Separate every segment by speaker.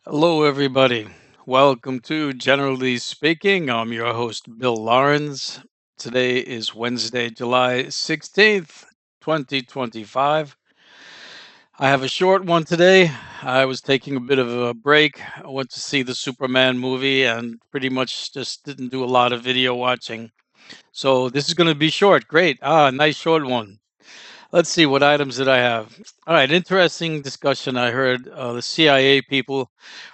Speaker 1: Hello, everybody. Welcome to Generally Speaking. I'm your host, Bill Lawrence. Today is Wednesday, July 16th, 2025. I have a short one today. I was taking a bit of a break. I went to see the Superman movie and pretty much just didn't do a lot of video watching. So this is going to be short. Great. Nice short one. Let's see what items did I have. All right, interesting discussion. I heard the CIA people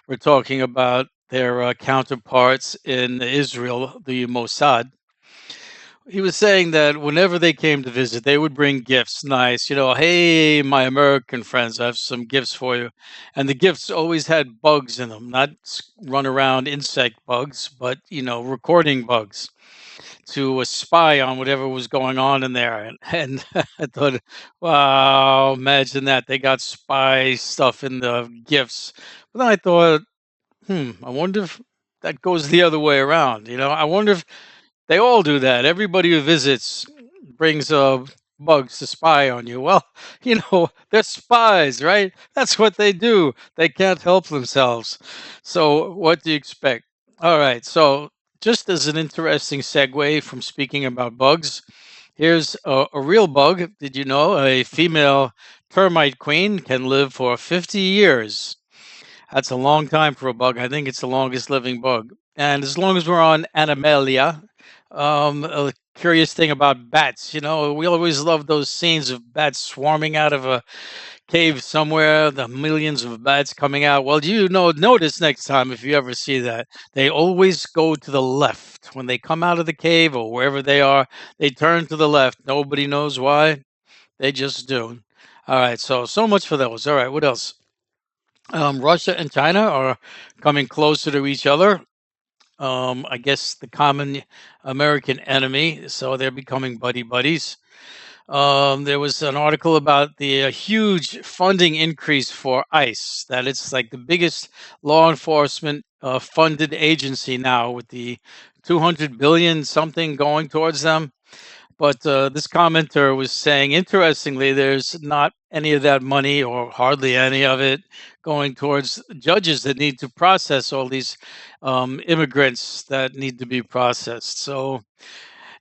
Speaker 1: were talking about their counterparts in Israel, the Mossad. He was saying that whenever they came to visit, they would bring gifts. Nice, hey, my American friends, I have some gifts for you. And the gifts always had bugs in them, not run around insect bugs, but, recording bugs to spy on whatever was going on in there. And I thought, wow, imagine that. They got spy stuff in the gifts. But then I thought, I wonder if that goes the other way around. I wonder if they all do that. Everybody who visits brings bugs to spy on you. Well, they're spies, right? That's what they do. They can't help themselves. So, what do you expect? All right. So, just as an interesting segue from speaking about bugs, here's a real bug. Did you know a female termite queen can live for 50 years? That's a long time for a bug. I think it's the longest living bug. And as long as we're on Animalia, a curious thing about bats, we always love those scenes of bats swarming out of a cave somewhere, the millions of bats coming out. Well, notice next time if you ever see that, they always go to the left. When they come out of the cave or wherever they are, they turn to the left. Nobody knows why. They just do. All right, so much for those. All right, what else? Russia and China are coming closer to each other. I guess the common American enemy, so they're becoming buddy buddies. There was an article about the huge funding increase for ICE, that it's like the biggest law enforcement funded agency now with the 200 billion something going towards them. But this commenter was saying, interestingly, there's not any of that money or hardly any of it going towards judges that need to process all these immigrants that need to be processed. So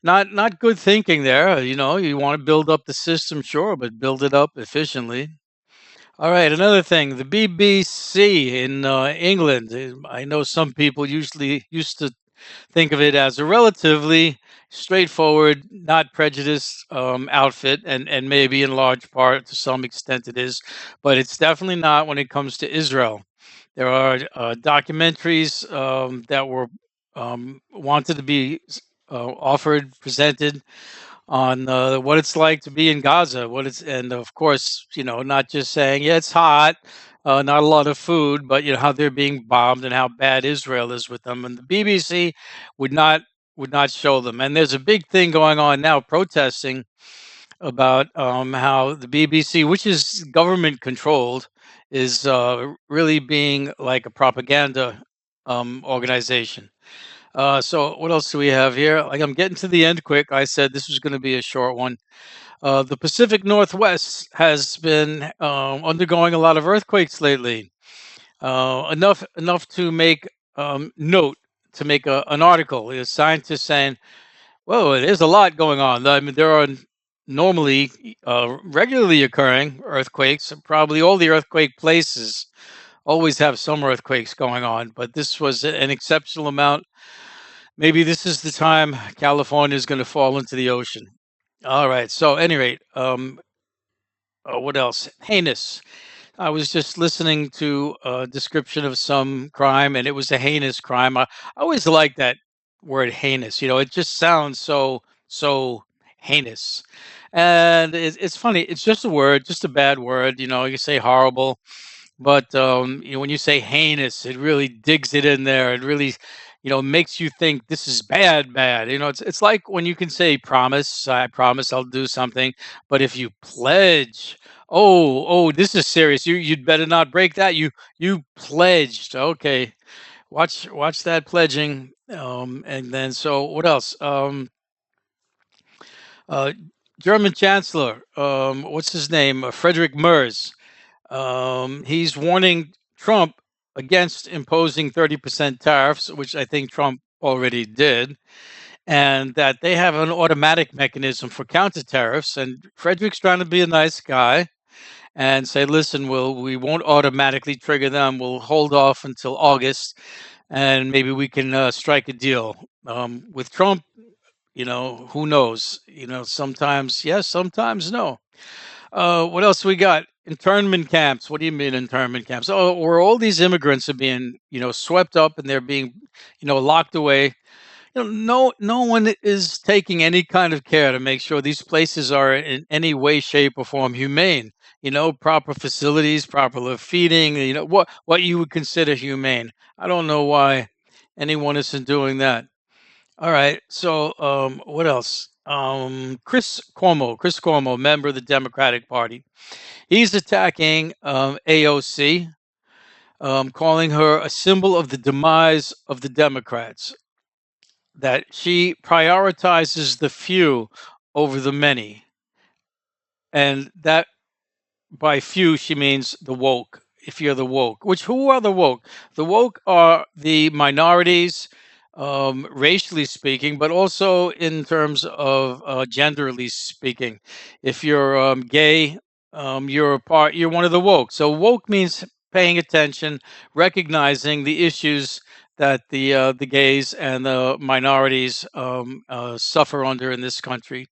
Speaker 1: not good thinking there. You want to build up the system, sure, but build it up efficiently. All right, another thing, the BBC in England. I know some people usually used to think of it as a relatively straightforward, not prejudiced outfit, and maybe in large part to some extent it is, but it's definitely not when it comes to Israel. There are documentaries that were wanted to be offered, presented on what it's like to be in Gaza. And of course, not just saying, yeah, it's hot, not a lot of food, but how they're being bombed and how bad Israel is with them. And the BBC would not would not show them. And there's a big thing going on now, protesting about how the BBC, which is government controlled, is really being like a propaganda organization. So what else do we have here? Like, I'm getting to the end quick. I said this was going to be a short one. The Pacific Northwest has been undergoing a lot of earthquakes lately. Enough to make note to make an article. There's scientists saying, "Whoa, there's a lot going on." I mean, there are normally regularly occurring earthquakes. Probably all the earthquake places always have some earthquakes going on, but this was an exceptional amount. Maybe this is the time California is going to fall into the ocean. All right. So, at any rate, what else? Heinous. I was just listening to a description of some crime, and it was a heinous crime. I always like that word heinous. It just sounds so heinous, and it's funny. It's just a word, just a bad word. You say horrible, but when you say heinous, it really digs it in there. It really, makes you think this is bad, bad. It's like when you can say promise, I promise I'll do something, but if you pledge, oh, this is serious. You'd better not break that. You pledged. Okay, watch that pledging. And then so what else? Uh, German Chancellor, what's his name? Frederick Merz. He's warning Trump against imposing 30% tariffs, which I think Trump already did, and that they have an automatic mechanism for counter tariffs. And Frederick's trying to be a nice guy and say, listen, we won't automatically trigger them. We'll hold off until August, and maybe we can strike a deal. With Trump, who knows? Sometimes yes, sometimes no. What else we got? Internment camps. What do you mean internment camps? Oh, where all these immigrants are being, swept up and they're being, locked away. No one is taking any kind of care to make sure these places are in any way, shape, or form humane. Proper facilities, proper feeding. What you would consider humane. I don't know why anyone isn't doing that. All right. So, what else? Chris Cuomo, member of the Democratic Party, he's attacking AOC, calling her a symbol of the demise of the Democrats. That she prioritizes the few over the many, and that by few she means the woke. If you're the woke, which who are the woke? The woke are the minorities, racially speaking, but also in terms of genderly speaking. If you're gay, you're one of the woke. So woke means paying attention, recognizing the issues that the gays and the minorities suffer under in this country,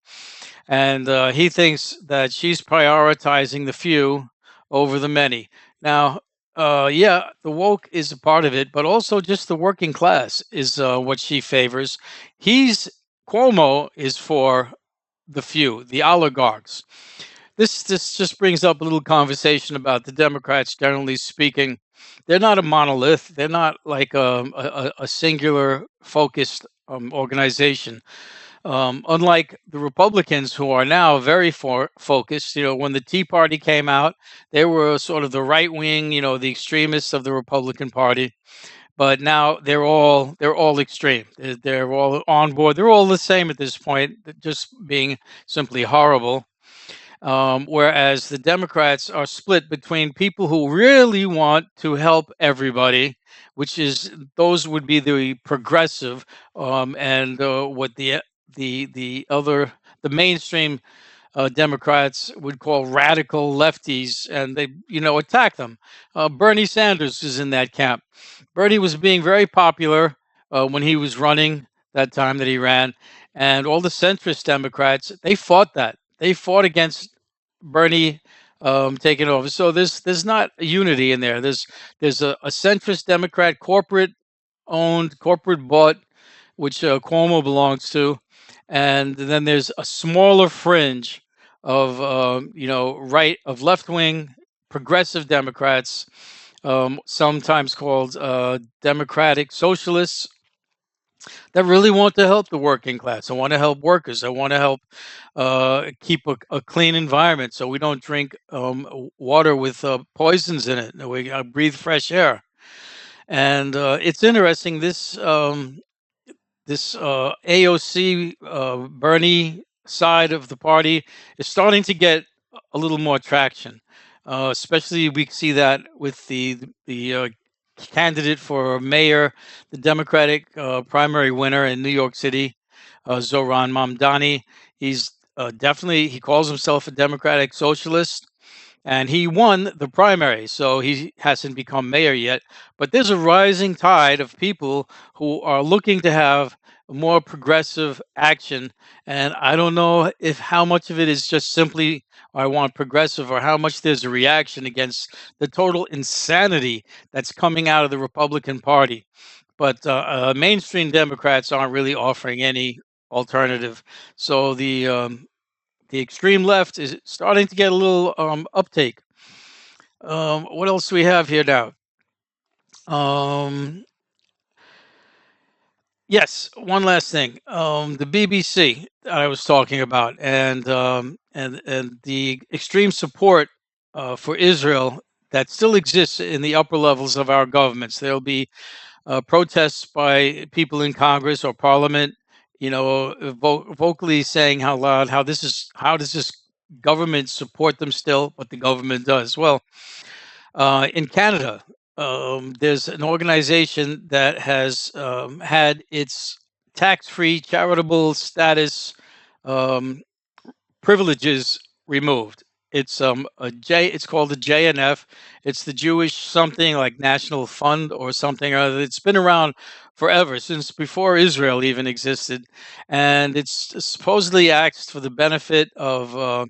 Speaker 1: and he thinks that she's prioritizing the few over the many. Now, yeah, the woke is a part of it, but also just the working class is what she favors. He's Cuomo is for the few, the oligarchs. This just brings up a little conversation about the Democrats, generally speaking. They're not a monolith. They're not like a singular focused organization. Unlike the Republicans, who are now very focused. When the Tea Party came out, they were sort of the right wing, the extremists of the Republican Party. But now they're all extreme. They're all on board. They're all the same at this point, just being simply horrible. Whereas the Democrats are split between people who really want to help everybody, which is those would be the progressive, and what the mainstream Democrats would call radical lefties, and they attack them. Bernie Sanders is in that camp. Bernie was being very popular when he was running that time that he ran, and all the centrist Democrats they fought that. They fought against Bernie taking over. So there's not a unity in there. There's a centrist Democrat, corporate owned, corporate bought, which Cuomo belongs to, and then there's a smaller fringe of left wing progressive Democrats, sometimes called Democratic Socialists, that really want to help the working class. I want to help workers. I want to help keep a clean environment so we don't drink water with poisons in it. We breathe fresh air. And it's interesting. This AOC Bernie side of the party is starting to get a little more traction. Especially we see that with the candidate for mayor, the Democratic primary winner in New York City, Zoran Mamdani. He's definitely he calls himself a Democratic socialist, and he won the primary, so he hasn't become mayor yet. But there's a rising tide of people who are looking to have more progressive action, and I don't know if how much of it is just simply I want progressive, or how much there's a reaction against the total insanity that's coming out of the Republican Party. But mainstream Democrats aren't really offering any alternative, so the extreme left is starting to get a little uptake. What else do we have here now? Um, yes, one last thing. The BBC that I was talking about, and the extreme support for Israel that still exists in the upper levels of our governments. There'll be protests by people in Congress or Parliament, vocally saying how loud how does this government support them still, but the government does. Well, in Canada. there's an organization that has had its tax-free charitable status um, privileges removed. It's called the JNF. It's the Jewish something like National Fund or something or other. It's been around forever, since before Israel even existed, and it's supposedly acts for the benefit of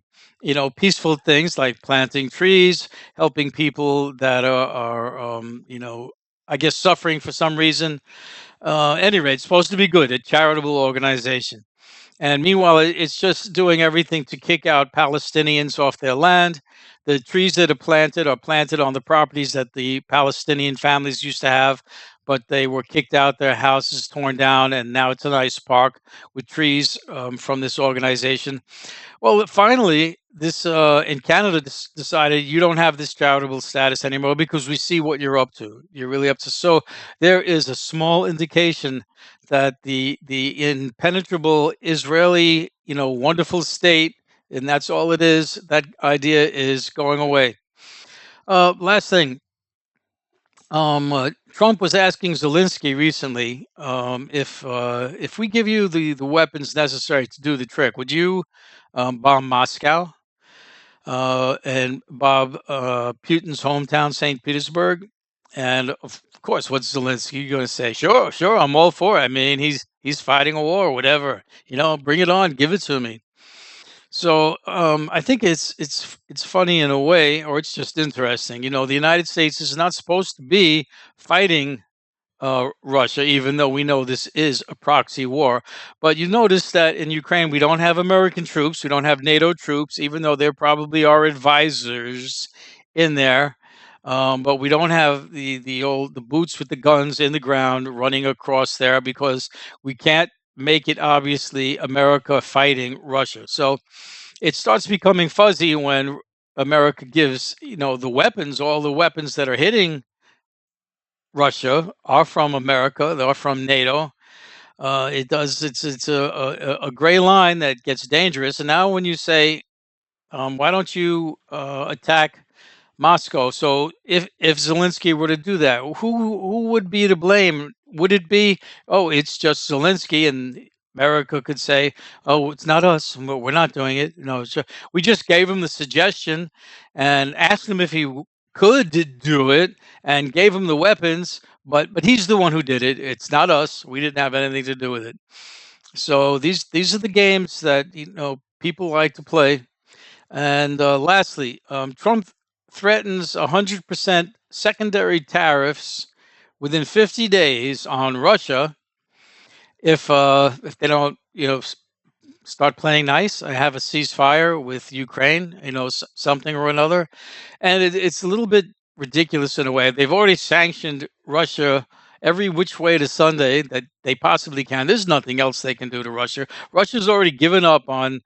Speaker 1: peaceful things like planting trees, helping people that are I guess suffering for some reason. Anyway, it's supposed to be good, a charitable organization. And meanwhile, it's just doing everything to kick out Palestinians off their land. The trees that are planted on the properties that the Palestinian families used to have, but they were kicked out, their houses torn down, and now it's a nice park with trees from this organization. Well, finally, this in Canada decided you don't have this charitable status anymore because we see what you're up to. You're really up to. So there is a small indication that the impenetrable Israeli, wonderful state, and that's all it is. That idea is going away. Last thing, Trump was asking Zelensky recently if we give you the weapons necessary to do the trick, would you bomb Moscow and Putin's hometown, St. Petersburg? And of course, what's Zelensky going to say? Sure, sure, I'm all for it. I mean, he's fighting a war, whatever. Bring it on, give it to me. So I think it's funny in a way, or it's just interesting. The United States is not supposed to be fighting Russia, even though we know this is a proxy war. But you notice that in Ukraine, we don't have American troops, we don't have NATO troops, even though there probably are advisors in there. But we don't have the boots with the guns in the ground running across there because we can't make it obviously America fighting Russia. So it starts becoming fuzzy when America gives the weapons, all the weapons that are hitting Russia are from America. They're from NATO. It does. It's a gray line that gets dangerous. And now, when you say, "Why don't you attack Moscow?" So, if Zelensky were to do that, who would be to blame? Would it be, oh, it's just Zelensky, and America could say, "Oh, it's not us. We're not doing it." We just gave him the suggestion and asked him if he could do it, and gave him the weapons. But he's the one who did it. It's not us. We didn't have anything to do with it. So these are the games that people like to play. And lastly, Trump threatens 100% secondary tariffs within 50 days on Russia if they don't start playing nice. I have a ceasefire with Ukraine, something or another, and it's a little bit ridiculous in a way. They've already sanctioned Russia every which way to Sunday that they possibly can. There's nothing else they can do to Russia. Russia's already given up on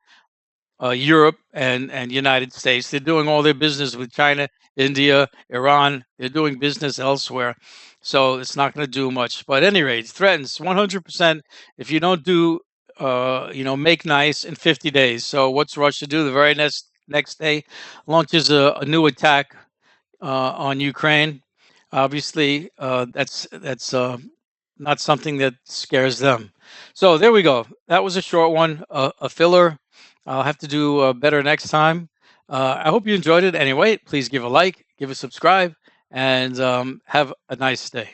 Speaker 1: Europe and United States. They're doing all their business with China, India, Iran. They're doing business elsewhere. So it's not going to do much. But at any rate, it threatens 100% if you don't do, make nice in 50 days. So what's Russia do? The very next day, launches a new attack on Ukraine. Obviously, that's not something that scares them. So there we go. That was a short one, a filler. I'll have to do better next time. I hope you enjoyed it. Anyway, please give a like, give a subscribe, and have a nice day.